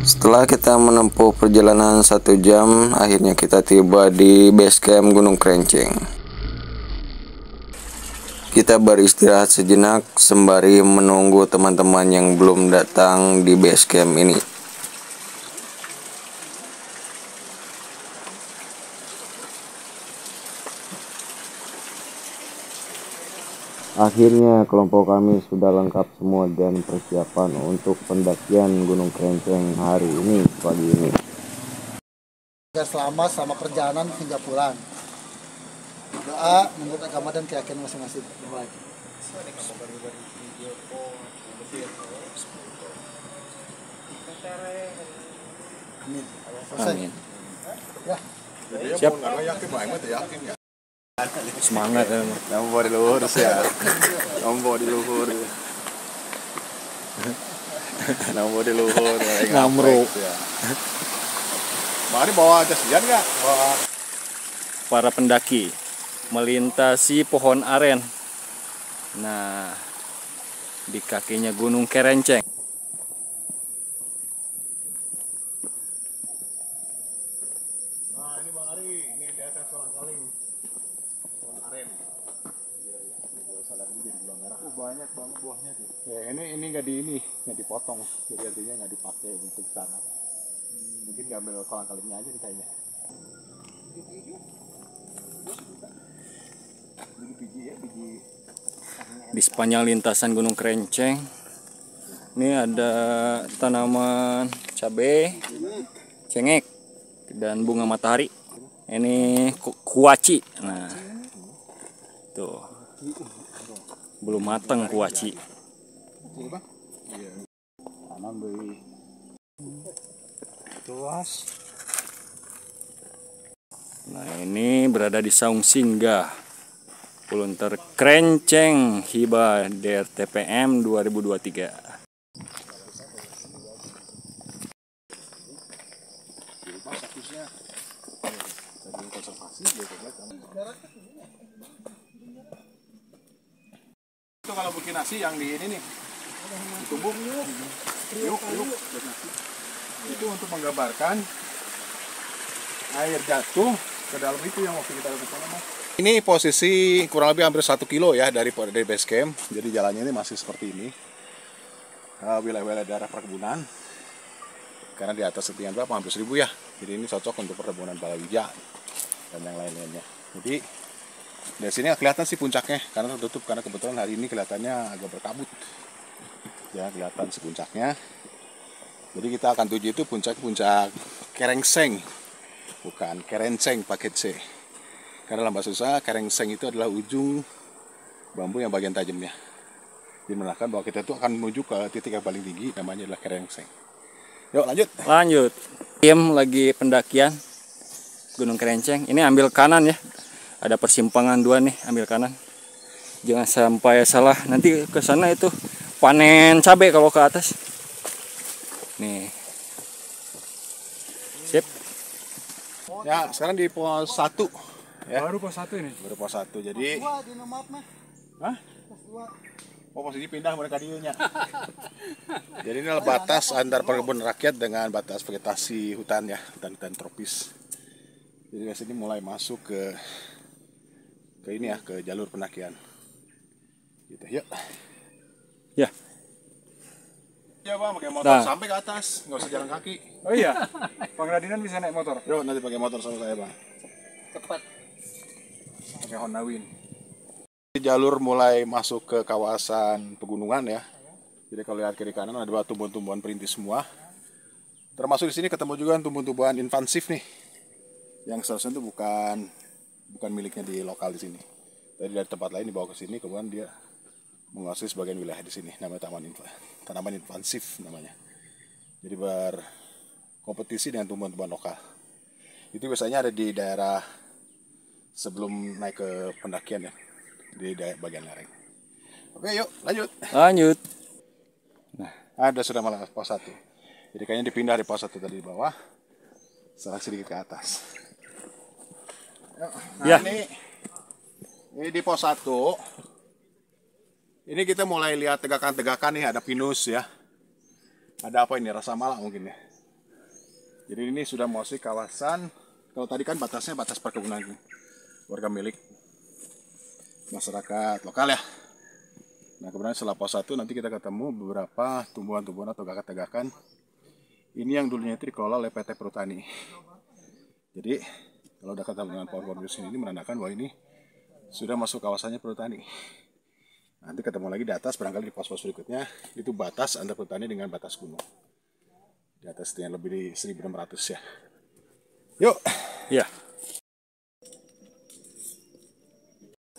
Setelah kita menempuh perjalanan 1 jam, akhirnya kita tiba di base camp Gunung Krenceng. Kita beristirahat sejenak sembari menunggu teman-teman yang belum datang di base camp ini. Akhirnya kelompok kami sudah lengkap semua dan persiapan untuk pendakian Gunung Krenceng hari ini, pagi ini. Selamat sama perjalanan hingga pulang. Doa menurut agama dan keyakinan masing-masing. Amin. Amin. Ya. Siap. Semangat ya. Nomor di luhur ya. Nomor di luhur. Nomor di luhur. Ngamro. Mari bawa jas hujan nggak? Bawa. Para pendaki melintasi pohon aren. Nah, di kakinya Gunung Krenceng. Nah ini Bang Ari, ini di atas kolang-kaling pohon aren. Kalau salah ini jadi gula merah. Banyak banget buahnya tuh. Ya ini nggak dipotong, jadi artinya nggak dipakai untuk sana. Mungkin ngambil kolang-kalingnya aja nih kayaknya. Di sepanjang lintasan Gunung Krenceng ini ada tanaman cabai, cengek, dan bunga matahari. Ini kuaci. Nah, tuh belum matang kuaci. Tanam dari tuas. Nah, ini berada di Saung Singgah Kulunter Krenceng Hiba DRTPM 2023. Itu kalau bikin nasi yang di ini nih ditumbuk yuk. Itu untuk menggambarkan air jatuh ke dalam itu yang waktu kita lakukan. Ini posisi kurang lebih hampir 1 kilo ya dari base camp. Jadi jalannya ini masih seperti ini, wilayah-wilayah daerah perkebunan. Karena di atas ketinggian berapa? Hampir 1000 ya. Jadi ini cocok untuk perkebunan palawija dan yang lain-lainnya. Jadi dari sini nggak kelihatan sih puncaknya karena tertutup, karena kebetulan hari ini kelihatannya agak berkabut. Ya kelihatan si puncaknya. Jadi kita akan tuju itu puncak Krenceng, bukan Krenceng pakai C. Karena dalam bahasa Sunda Krenceng itu adalah ujung bambu yang bagian tajamnya. Jadi menandakan bahwa kita itu akan menuju ke titik yang paling tinggi, namanya adalah Krenceng. Yuk lanjut. Tim lagi pendakian Gunung Krenceng. Ini ambil kanan ya. Ada persimpangan 2 nih, ambil kanan. Jangan sampai salah. Nanti ke sana itu panen cabai kalau ke atas. Nih. Sip. Ya, sekarang di pos 1. Ya. Baru pos 1 ini. Baru pos 1. Jadi hah? Oh, posisi pindah mereka diunya. Jadi ini adalah batas antar perkebunan rakyat dengan batas vegetasi hutan ya, hutan tropis. Jadi di sini mulai masuk ke ini ya, ke jalur pendakian. Gitu, yuk. Ya. Ya Bang, pakai motor sampai ke atas, nggak usah jalan kaki. Oh iya. Bang Radinan bisa naik motor. Yuk, nanti pakai motor sama saya Bang. Cepat. Pakai Honda Win. Jalur mulai masuk ke kawasan pegunungan ya. Jadi kalau lihat kiri kanan ada tumbuhan-tumbuhan perintis semua. Termasuk di sini ketemu juga tumbuhan-tumbuhan invasif nih, yang seharusnya itu bukan miliknya di lokal di sini. Dari tempat lain dibawa ke sini, kemudian dia menguasai sebagian wilayah di sini. Namanya tanaman invasif namanya. Jadi berkompetisi dengan tumbuhan-tumbuhan lokal. Itu biasanya ada di daerah sebelum naik ke pendakian ya, di daerah bagian lereng. Oke, yuk lanjut. Nah, ada sudah malah pos 1. Jadi kayaknya dipindah di pos 1 tadi di bawah, sekarang sedikit ke atas. Nah, ya. Ini di pos 1. Ini kita mulai lihat tegakan-tegakan nih, ada pinus ya. Ada apa ini? Rasa malak mungkin ya. Jadi ini sudah masuk kawasan. Kalau tadi kan batasnya batas perkebunan warga milik masyarakat lokal ya. Nah kemudian setelah pos 1 nanti kita ketemu beberapa tumbuhan-tumbuhan atau gagak-gagakan. Ini yang dulunya itu dikelola oleh PT Perhutani. Jadi kalau udah ketemu dengan pohon-pohon di sini menandakan bahwa ini sudah masuk kawasannya Perhutani. Nanti ketemu lagi di atas, barangkali di pos-pos berikutnya, itu batas antara Perhutani dengan batas gunung. Di atasnya lebih di 1600 ya. Yuk. Ya.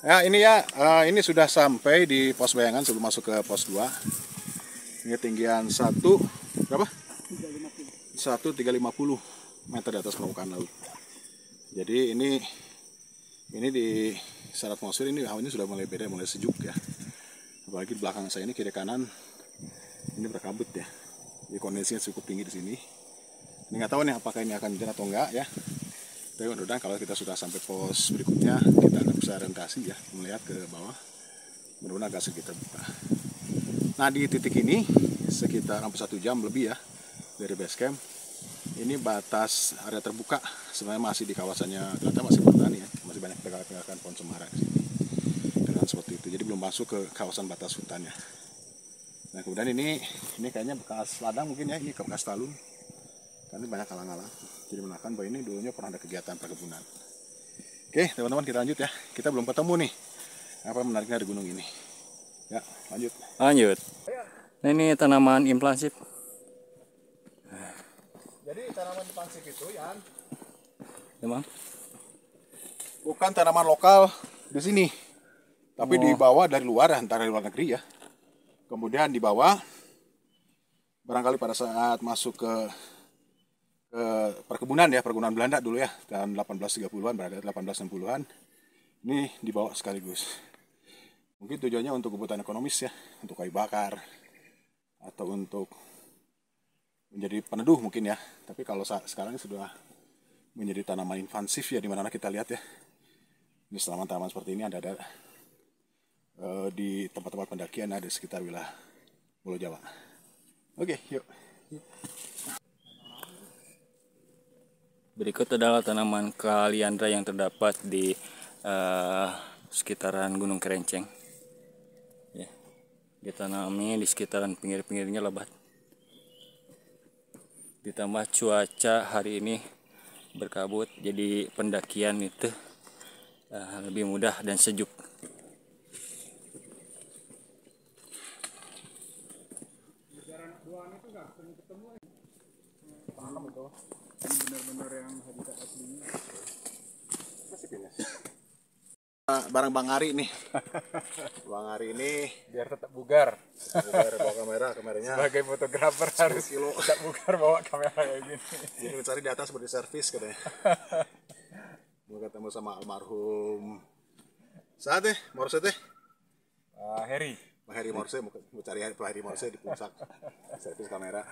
Ya ini ya, ini sudah sampai di pos bayangan sebelum masuk ke pos 2. Ini ketinggian 1, berapa? 1350 meter di atas permukaan laut. Jadi ini di secara atmosfer ini hawanya sudah mulai beda, mulai sejuk ya. Apalagi di belakang saya ini kiri kanan ini berkabut ya. Jadi kondisinya cukup tinggi di sini. Ini nggak tahu nih apakah ini akan hujan atau enggak ya. Tapi mudah-mudahan kalau kita sudah sampai pos berikutnya kita akan bisa orientasi ya, melihat ke bawah. Mudah-mudahan agak sedikit terbuka. Nah di titik ini sekitar hampir 1 jam lebih ya dari base camp. Ini batas area terbuka. Sebenarnya masih di kawasannya, ternyata masih Perhutani ya. Masih banyak pegakan pohon cemara di sini. Dengan seperti itu. Jadi belum masuk ke kawasan batas hutannya. Nah kemudian ini kayaknya bekas ladang mungkin ya, ini bekas talun. Karena banyak alang-alang. Jadi menandakan bahwa ini dulunya pernah ada kegiatan perkebunan. Oke teman-teman kita lanjut ya. Kita belum ketemu nih apa menariknya di gunung ini. Ya lanjut. Lanjut. Nah ini tanaman implansif. Jadi tanaman implansif itu ya Emang? bukan tanaman lokal di sini. Tapi dibawa dari luar, antara luar negeri ya. Kemudian dibawa barangkali pada saat masuk ke perkebunan ya, perkebunan Belanda dulu ya, tahun 1830-an, berada 1860-an. Ini dibawa sekaligus. Mungkin tujuannya untuk kebutuhan ekonomis ya, untuk kayu bakar atau untuk menjadi peneduh mungkin ya. Tapi kalau sekarang sudah menjadi tanaman invasif ya, dimana kita lihat ya. Ini tanaman-tanaman seperti ini ada di tempat-tempat pendakian, ada di sekitar wilayah Pulau Jawa. Oke, yuk. Berikut adalah tanaman kaliandra yang terdapat di sekitaran Gunung Kerenceng. Ya, ditanami di sekitaran pinggir-pinggirnya lebat. Ditambah cuaca hari ini berkabut, jadi pendakian itu lebih mudah dan sejuk. Benar-benar yang habitat aslinya. Barang Bang Ari nih. Bang Ari ini Biar tetap bugar. bawa kameranya. Sebagai fotografer harus kilo. tetap bugar bawa kamera kayak gini. Jadi cari di atas beri servis katanya. Mau ketemu sama almarhum saat deh, Morse teh. Heri. Pak Heri Morse, mau cari Pak Heri Morse di puncak. Servis kamera.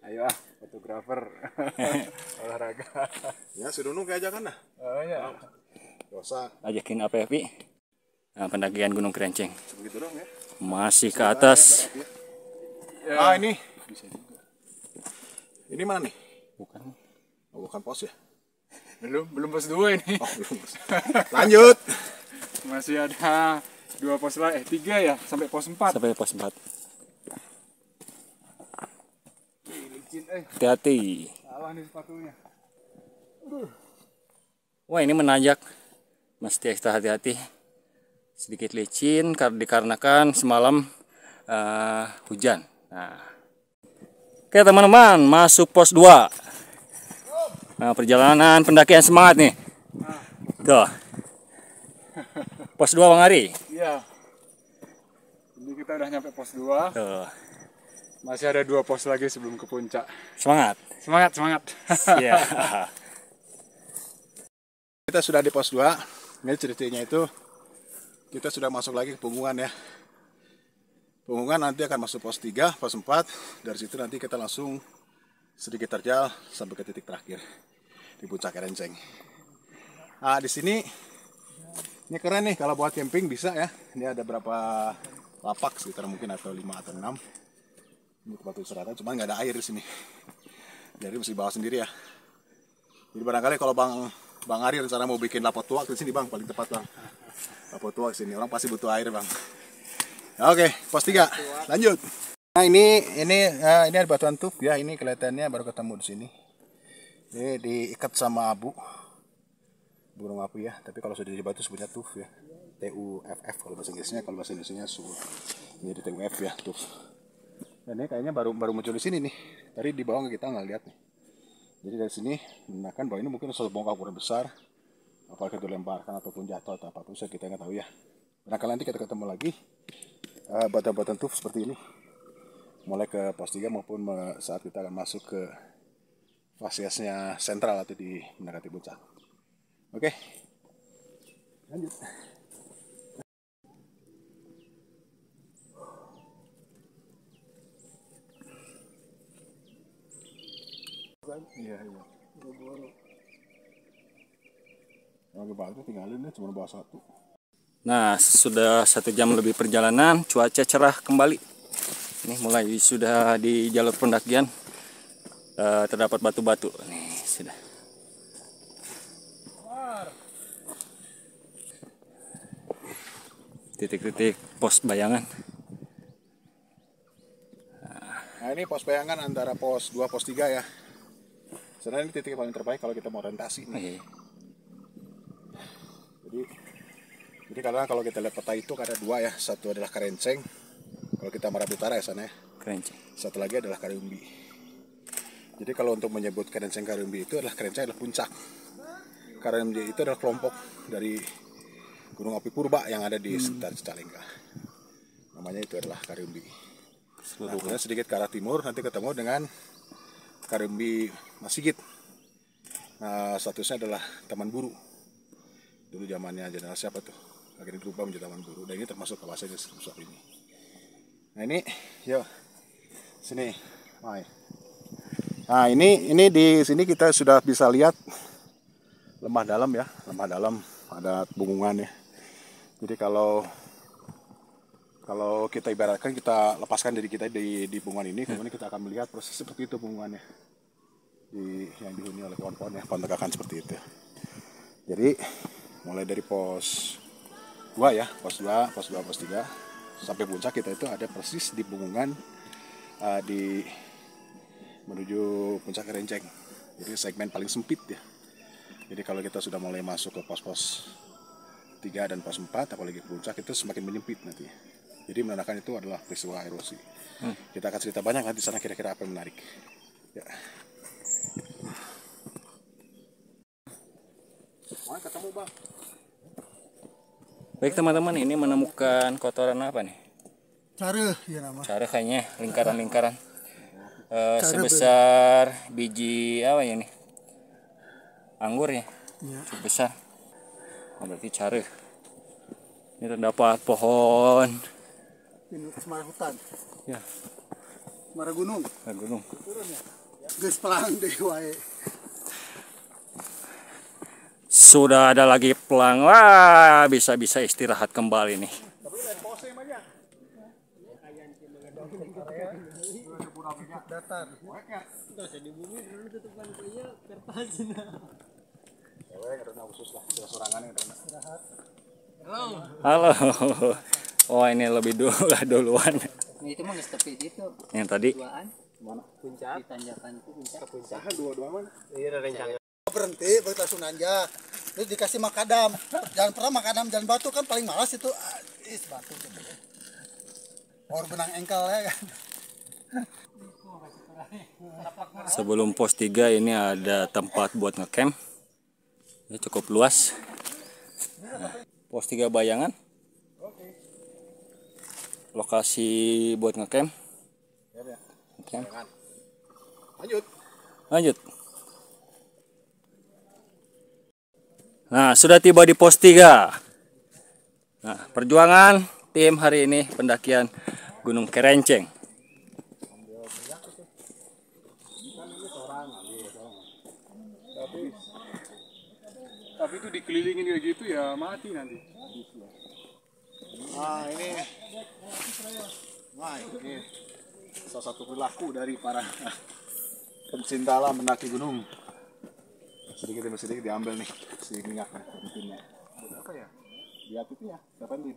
Ayo fotografer. Olahraga. Ya, si Dunung kayak aja kan dah. Oh ya. Dosa. Ajakin apa ya, Pi? Nah, pendakian Gunung Kerenceng. Begitu dong ya. Masih ke atas. Ah, ini. Ini mana nih? Bukan. Oh, bukan pos ya? Belum pos 2 ini. Oh, belum pos. Lanjut. Masih ada 2 pos lagi, 3 ya, sampai pos 4. Sampai pos 4. Licin, Hati-hati. salah nih sepatunya. Wah, ini menanjak. Mesti ekstra hati-hati. Sedikit licin dikarenakan semalam hujan. Nah. Oke teman-teman, masuk pos 2. Nah, perjalanan pendakian semangat nih. Tuh. Pos 2 Bang Ari. Iya. Ini kita udah nyampe pos 2. Tuh. Masih ada 2 pos lagi sebelum ke puncak. Semangat. Semangat. Iya. Kita sudah di pos 2. Ini ceritanya itu kita sudah masuk lagi ke Punggungan ya. Punggungan nanti akan masuk pos 3, pos 4. Dari situ nanti kita langsung sedikit terjal sampai ke titik terakhir di puncak Kerenceng. Nah, di sini ini keren nih kalau buat camping bisa ya. Ini ada berapa lapak sekitar mungkin atau 5 atau 6. Ini tempat istirahat, cuman nggak ada air di sini. Jadi mesti bawa sendiri ya. Jadi barangkali kalau Bang Ari rencana mau bikin lapot tuak di sini Bang, paling tepat Bang. Lapot tuak sini, orang pasti butuh air Bang. Ya, oke, pos 3, lanjut. Nah ini ada batuan tuf ya, ini kelihatannya baru ketemu di sini. Ini diikat sama abu, burung api ya. Tapi kalau sudah di batu sebutnya tuf ya, TUFF kalau bahasa Inggrisnya, kalau bahasa Indonesianya ini TUF ya, tuf. Dan ini kayaknya baru muncul di sini nih. Tadi di bawah kita nggak lihat nih. Jadi dari sini menggunakan bahwa ini mungkin suatu bongkar ukuran besar, apakah itu lemparkan ataupun jatuh atau apapun kita nggak tahu ya. Barangkali nanti kita ketemu lagi batu-batuan tuf seperti ini, mulai ke pos 3 maupun saat kita akan masuk ke fasilitasnya sentral atau di mendekati puncak. Oke, lanjut. Iya. Oke, batu tinggalin deh, cuma bawa satu. Nah, sudah 1 jam lebih perjalanan, cuaca cerah kembali. Ini mulai sudah di jalur pendakian terdapat batu-batu. Nih sudah. Titik-titik pos bayangan. Nah ini pos bayangan antara pos 2 pos 3 ya. Sebenarnya ini titik yang paling terbaik kalau kita mau orientasi nih. Jadi karena kalau kita lihat peta itu ada 2 ya, satu adalah Karenceng. Kalau kita Merapi Utara ya sana ya. Kerenceng. Satu lagi adalah Kariumbi. Jadi kalau untuk menyebut Kerenceng Kariumbi itu adalah Kerenceng adalah puncak. Kariumbi itu adalah kelompok dari Gunung Api Purba yang ada di sekitar Cicalengka. Namanya itu adalah Kariumbi. Nah, kemudian sedikit ke arah timur nanti ketemu dengan Kariumbi Masigit. Nah, statusnya adalah Taman Buru. Dulu zamannya jenderal siapa tuh? Akhirnya berubah menjadi Taman Buru. Dan ini termasuk kawasan besar ini. Nah ini, yuk sini, Mai. Nah ini di sini kita sudah bisa lihat lembah dalam ya, lembah dalam ada bungkungan ya. Jadi kalau kita ibaratkan kita lepaskan diri kita di bungkungan ini, kemudian kita akan melihat proses seperti itu bungkungannya yang dihuni oleh pohon-pohon ya, pohon tegakan seperti itu. Jadi mulai dari pos 2 ya, pos 2, pos 3 sampai puncak kita itu ada persis di bungkungan menuju puncak Kerenceng. Jadi segmen paling sempit ya. Jadi kalau kita sudah mulai masuk ke pos-pos 3 dan pos 4, apalagi puncak itu semakin menyempit nanti. Jadi menandakan itu adalah peristiwa erosi. Kita akan cerita banyak nanti sana kira-kira apa yang menarik. Ya. Ketemu Bang. Baik teman-teman, ini menemukan kotoran apa nih? Cara ya nama. Cara kayaknya lingkaran-lingkaran sebesar biji apa ya nih? Anggur ya? Cukup besar. Oh, berarti cara. Ini terdapat pohon. Ini semara hutan. Ya. Semara gunung. Gunung. Geus pelang deh wae. Sudah ada lagi pelang. Wah, bisa-bisa istirahat kembali nih. Datar. Halo. Oh, ini lebih duluan. Itu mah geus tepi itu. Yang tadi. Mana? Puncak. Di tanjakan itu puncak. Puncak dua mana? Iya, rencana. Berhenti, langsung nanjak. Terus dikasih makadam. Jangan pernah makadam dan batu kan paling malas itu. Batu gitu. Or benang engkel ya kan. Sebelum pos 3 ini ada tempat buat ngecamp. Ya, cukup luas. Nah, pos 3 bayangan. Lokasi buat ngecamp. Ngecamp. Lanjut. Nah, sudah tiba di pos 3. Nah, perjuangan tim hari ini pendakian Gunung Kerenceng. Tapi itu dikelilingin kayak gitu ya mati nanti. Nah ini, nah ini salah satu perilaku dari para pencinta alam mendaki gunung. Sedikit demi sedikit diambil nih si minyaknya, bensinnya. Buat apa ya? Buat itu ya, siapa nih?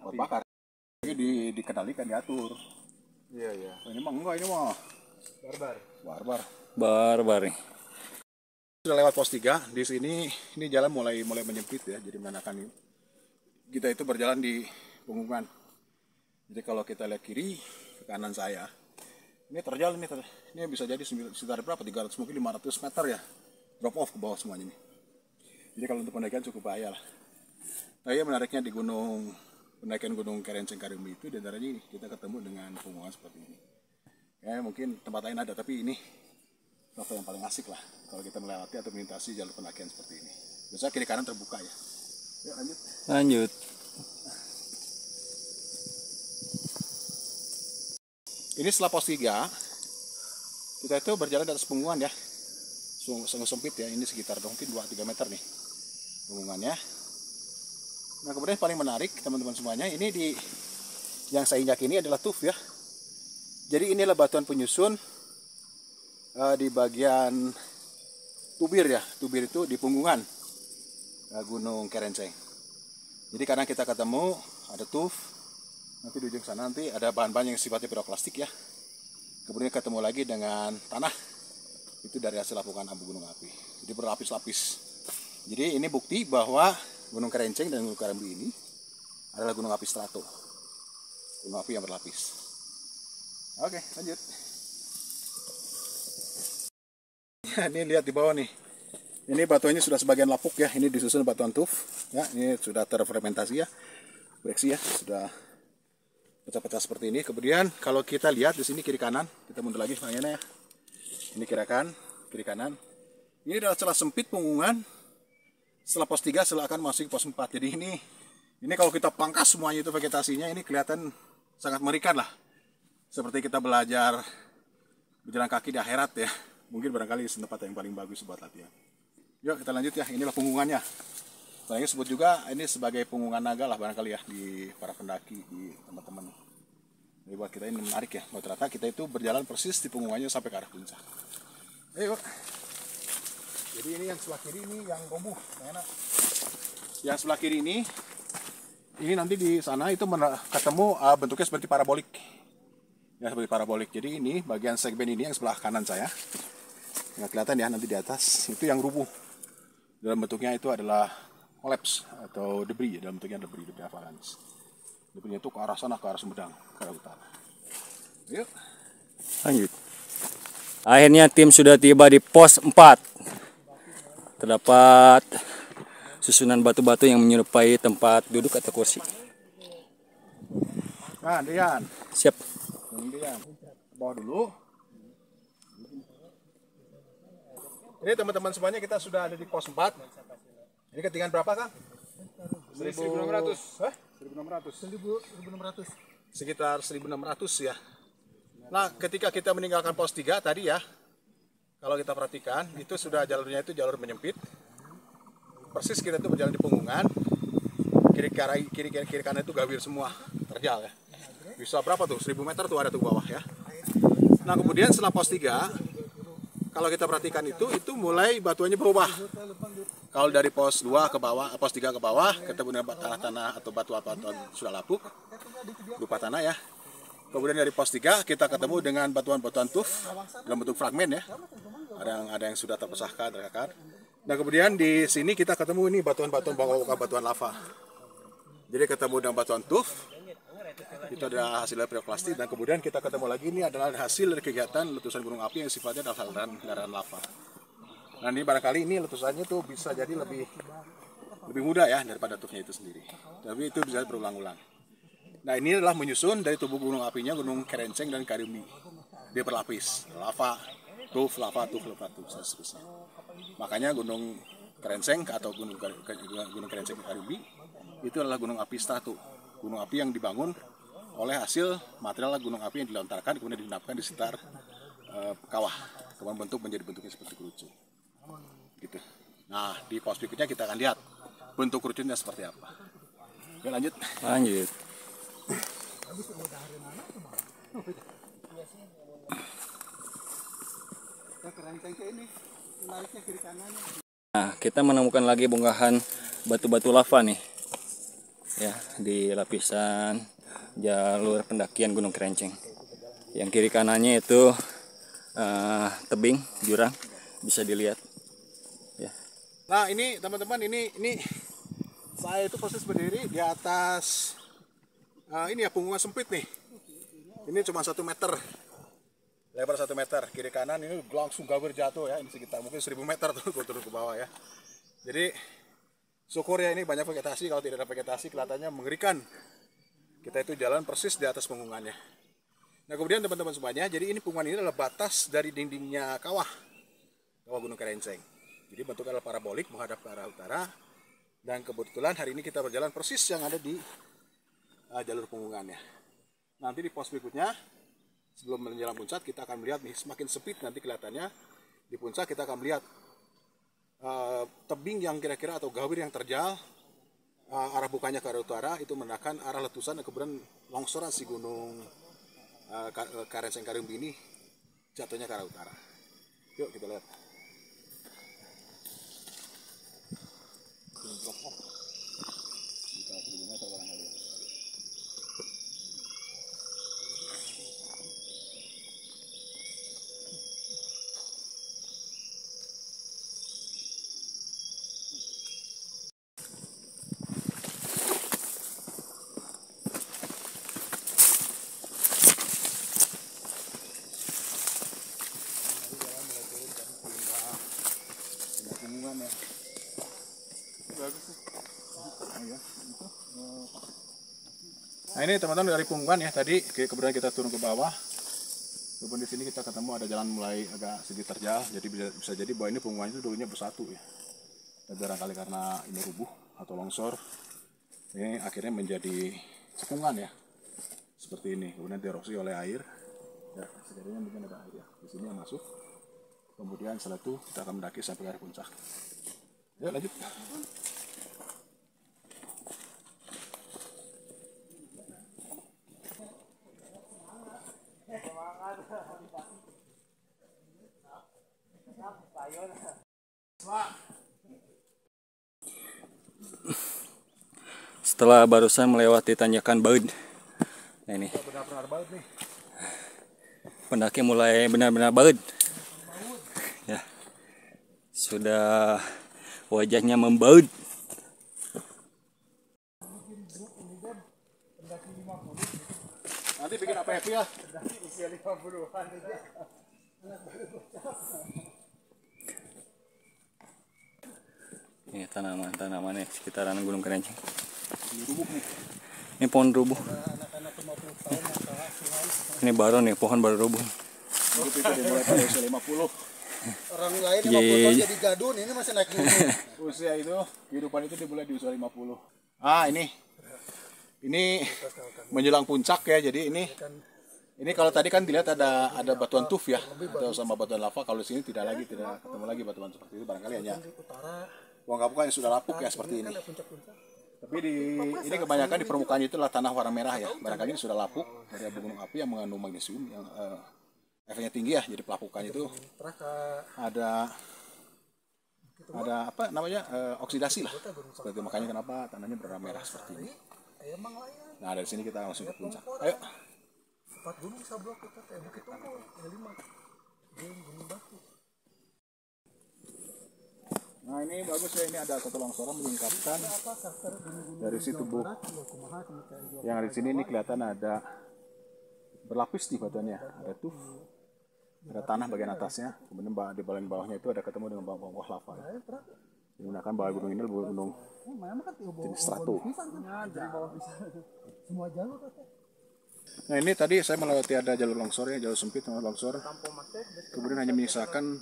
Buat bakar. Ini dikendalikan, diatur. Iya, iya. Oh, ini mah enggak, ini mah barbar. Barbar nih. Sudah lewat pos 3, di sini ini jalan mulai menyempit ya, jadi menandakan ini. Kita itu berjalan di punggungan. Jadi kalau kita lihat kiri ke kanan saya, ini terjal ini bisa jadi sekitar berapa? 300 mungkin 500 meter ya. Drop off ke bawah semuanya ini. Jadi kalau untuk pendakian cukup bahaya lah. Nah, ya menariknya di pendakian Gunung Kerenceng Karimbi itu di antaranya ini kita ketemu dengan punggungan seperti ini. Ya mungkin tempat lain ada, tapi ini foto yang paling asik lah kalau kita melewati atau melintasi jalur pendakian seperti ini. Biasanya kiri kanan terbuka ya. Yuk lanjut. Lanjut. Ini setelah pos 3, kita itu berjalan di atas punggungan ya. Sangat sempit ya, ini sekitar mungkin 2-3 meter nih punggungannya. Nah kemudian paling menarik teman-teman semuanya, ini yang saya injak ini adalah tuf ya. Jadi inilah batuan penyusun di bagian tubir ya. Tubir itu di punggungan Gunung Kerenceng. Jadi kadang kita ketemu ada tuf, nanti di ujung sana nanti ada bahan-bahan yang sifatnya piroklastik ya. Kemudian ketemu lagi dengan tanah, itu dari hasil lapukan abu gunung api. Jadi berlapis-lapis. Jadi ini bukti bahwa Gunung Kerenceng dan Gunung Karimbi ini adalah gunung api strato, gunung api yang berlapis. Oke, lanjut. Ya, ini lihat di bawah nih. Ini batuannya sudah sebagian lapuk ya. Ini disusun batuan tuf. Ya, ini sudah terfermentasi ya, breksi ya, sudah pecah-pecah seperti ini. Kemudian kalau kita lihat di sini kiri kanan, kita mundur lagi semuanya ya. Ini kiri kanan. Ini adalah celah sempit punggungan. Setelah pos 3 silakan masuk pos 4. Jadi ini kalau kita pangkas semuanya itu vegetasinya, ini kelihatan sangat mengerikan lah. Seperti kita belajar berjalan kaki di akhirat ya. Mungkin barangkali tempat yang paling bagus buat latihan. Yuk kita lanjut ya, inilah punggungannya. Barangkali sebut juga ini sebagai punggungan naga lah barangkali ya di para pendaki, di teman-teman. Jadi buat kita ini menarik ya, buat ternyata kita itu berjalan persis di punggungannya sampai ke arah puncak. Ayo. Jadi ini yang sebelah kiri ini yang roboh, enak. Yang sebelah kiri ini nanti di sana itu ketemu bentuknya seperti parabolik. Ya seperti parabolik. Jadi ini bagian segmen ini yang sebelah kanan saya. Nggak kelihatan ya nanti di atas itu yang rubuh. Dalam bentuknya itu adalah collapse atau debris, dalam bentuknya debris avalanche. Debrisnya itu ke arah sana, ke arah Sumedang, ke arah utara. Yuk. Lanjut. Akhirnya tim sudah tiba di pos 4. Terdapat susunan batu-batu yang menyerupai tempat duduk atau kursi. Nah, Dian. Siap. Dian. Bawa dulu. Ini teman-teman semuanya kita sudah ada di pos 4. Ini ketinggian berapa, Kang? 1.600. Hah? 1.600. Sekitar 1.600 ya. Nah, ketika kita meninggalkan pos 3 tadi ya, kalau kita perhatikan, itu sudah jalurnya itu jalur menyempit. Persis kita itu berjalan di punggungan. Kiri kanan itu gawir semua, terjal ya. Bisa berapa tuh? 1.000 meter tuh ada tuh bawah ya. Nah, kemudian setelah pos 3, kalau kita perhatikan itu mulai batuannya berubah. Kalau dari pos 2 ke bawah, pos 3 ke bawah, ketemu dengan tanah-tanah atau batu-batu sudah lapuk, berupa tanah ya. Kemudian dari pos 3 kita ketemu dengan batuan-batuan tuf dalam bentuk fragmen ya. Ada yang sudah terpecahkan, terkakar. Nah kemudian di sini kita ketemu ini batuan-batuan batuan lava. Jadi ketemu dengan batuan tuf, itu adalah hasil dari piroklastik, dan kemudian kita ketemu lagi ini adalah hasil dari kegiatan letusan gunung api yang sifatnya adalah aliran lava. Nah ini barangkali ini letusannya tuh bisa jadi lebih mudah ya daripada tufnya itu sendiri. Tapi itu bisa berulang-ulang. Nah ini adalah menyusun dari tubuh gunung apinya Gunung Kerenceng dan Karimbi. Dia berlapis, lava, tuf, dan seterusnya. Makanya Gunung Kerenceng atau Gunung Kerenceng dan Karimbi itu adalah gunung api strato. Gunung api yang dibangun oleh hasil material gunung api yang dilontarkan kemudian diendapkan di sekitar kawah. Kemudian menjadi bentuknya seperti kerucut. Gitu. Nah di pos berikutnya kita akan lihat bentuk kerucutnya seperti apa. Oke lanjut. Ya kerenceng ke ini, nariknya kiri kanan. Nah, kita menemukan lagi bongkahan batu-batu lava nih. Ya, di lapisan jalur pendakian Gunung Kerenceng. Yang kiri kanannya itu tebing, jurang, bisa dilihat. Ya. Nah ini teman-teman, ini saya itu posisi berdiri di atas ini ya punggungan sempit nih. Ini cuma 1 meter, lebar 1 meter. Kiri kanan ini langsung gawir jatuh ya. Ini sekitar mungkin 1000 meter tuh gue turun ke bawah ya. Jadi syukur ya ini banyak vegetasi. Kalau tidak ada vegetasi kelihatannya mengerikan. Kita itu jalan persis di atas punggungannya. Nah kemudian teman-teman semuanya, jadi ini punggungan ini adalah batas dari dindingnya kawah Gunung Kerenceng. Jadi bentuknya adalah parabolik menghadap ke arah utara. Dan kebetulan hari ini kita berjalan persis yang ada di jalur punggungannya. Nanti di pos berikutnya, sebelum menjelang puncak, kita akan melihat nih semakin sempit nanti kelihatannya. Di puncak kita akan melihat tebing yang kira-kira atau gawir yang terjal, arah bukanya ke arah utara, itu menandakan arah letusan dan kemudian longsoran si gunung Kerenceng Karembi ini jatuhnya ke arah utara. Yuk kita lihat. Nah ini teman-teman dari punggungan ya, tadi kemudian kita turun ke bawah. Kemudian di sini kita ketemu ada jalan mulai agak sedikit terjal, jadi bisa jadi bahwa ini punggungan itu dulunya bersatu ya. Dan barangkali karena ini rubuh atau longsor, ini akhirnya menjadi cekungan ya, seperti ini. Kemudian dierosi oleh air, ya sekiranya mungkin ada air ya, di sini yang masuk. Kemudian setelah itu kita akan mendaki sampai ke arah puncak. Yuk lanjut. Setelah barusan melewati tanjakan Baud, nah ini Benar-benar baut nih. pendaki mulai benar-benar baud. Ya, sudah wajahnya membaud. Nanti bikin apa ya? Ini tanaman-tanaman sekitaran Gunung Kerenceng. Ini pohon rubuh. Ini baru nih, pohon baru rubuh. Hidup itu dimulai pada usia 50. Orang lain 50 tahun jadi gadun, ini masih naik gunung. Usia itu, kehidupan itu dimulai di usia 50. Ah ini menjelang puncak ya, jadi ini kalau tadi kan dilihat ada batuan tuf ya, atau sama batuan lava. Kalau di sini tidak ketemu lagi batuan seperti itu, barangkali hanya buang-buang yang sudah lapuk ya seperti ini. Tapi ini kebanyakan di permukaannya itu adalah tanah warna merah ya, barangkali ini sudah lapuk dari abu gunung api yang mengandung magnesium yang efeknya tinggi ya, jadi pelapukannya itu ada apa namanya oksidasi lah, seperti makanya kenapa tanahnya berwarna merah seperti ini. Nah dari sini kita langsung ke puncak. Ayo. 4 gunung sablok kita kayak Bukit Tunggal, yang 5. Gunung Batu. Nah ini bagus ya, ini ada satu longsoran menyingkapkan dari situ Bu. Yang di sini ini kelihatan ada berlapis nih batuannya, ada tuf, ada tanah bagian atasnya, kemudian di bagian bawahnya itu ada ketemu dengan bawah lava. Digunakan bahwa gunung ini gunung jenis strato. Semua jalur Nah ini tadi saya melewati ada jalur longsor ya, jalur sempit longsor. Kemudian hanya menyisakan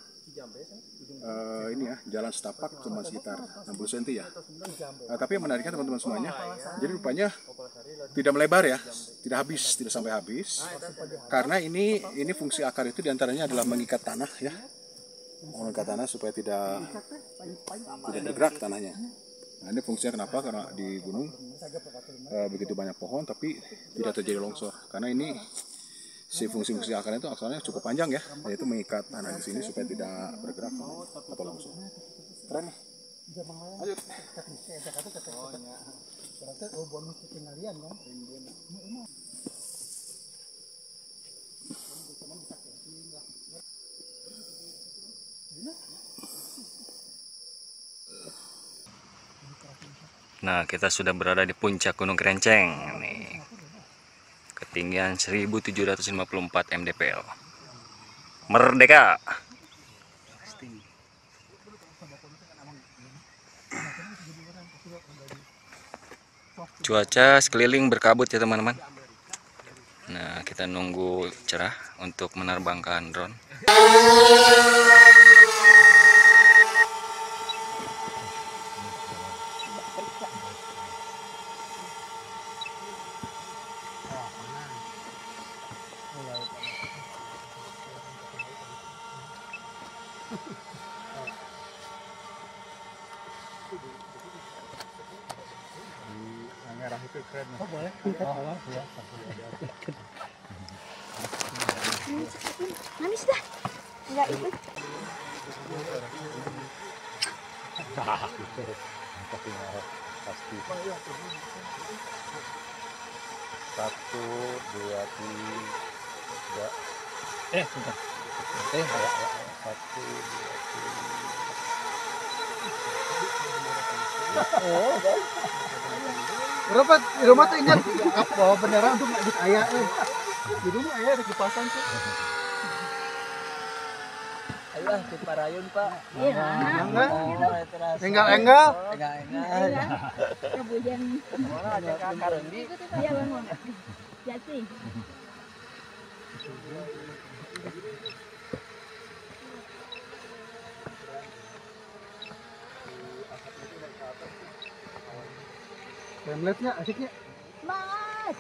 ini ya, jalan setapak cuma sekitar 60 cm ya. Tapi yang menariknya teman-teman semuanya, jadi rupanya tidak melebar ya, tidak sampai habis. Karena ini fungsi akar itu diantaranya adalah mengikat tanah ya, mengikat tanah supaya tidak bergerak tanahnya. Nah ini fungsinya kenapa? Karena di gunung begitu banyak pohon tapi tidak terjadi longsor. Karena ini si fungsi-fungsi akarnya cukup panjang ya, yaitu mengikat tanah di sini supaya tidak bergerak atau langsung. Keren nih. Lanjut. Berarti bonus ketinggalan kan. Nah, kita sudah berada di puncak Gunung Kerenceng nih. Ketinggian 1754 mdpl. Merdeka. Cuaca sekeliling berkabut ya teman-teman. Nah, kita nunggu cerah untuk menerbangkan drone. Merah itu keren. Oh, boleh. Manis dah. Enggak itu. Pasti. 1, 2, 3. Bentar. 1, 2, 3. Berapa di rumah tuh ingat bawa bendera untuk ngajak ayah di rumah ayah ada kipasan tuh. Ayo ke Parayun, Pak. Iya. Enggak. Enggak. Enggal. Kemudian Mana ada kakak Rendi? dia bangun. Jati. Template-nya asiknya. Mas.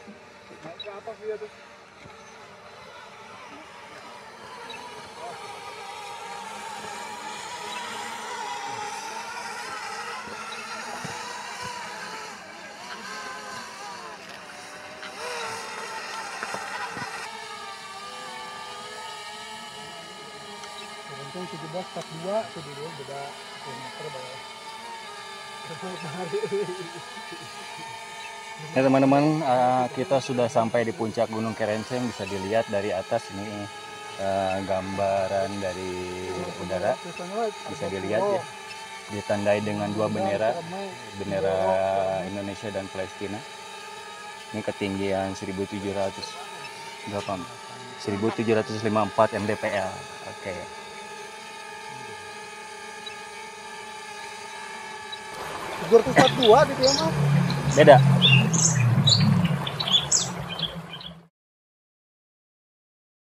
Untung 1742 tuh dulu beda kilometer bawah. Ya teman-teman, kita sudah sampai di puncak Gunung Kerenceng. Bisa dilihat dari atas ini gambaran dari udara. Bisa dilihat ya, ditandai dengan dua bendera, bendera Indonesia dan Palestina. Ini ketinggian 1754 mdpl. Oke. Gor 42 gitu ya, Mas. Beda.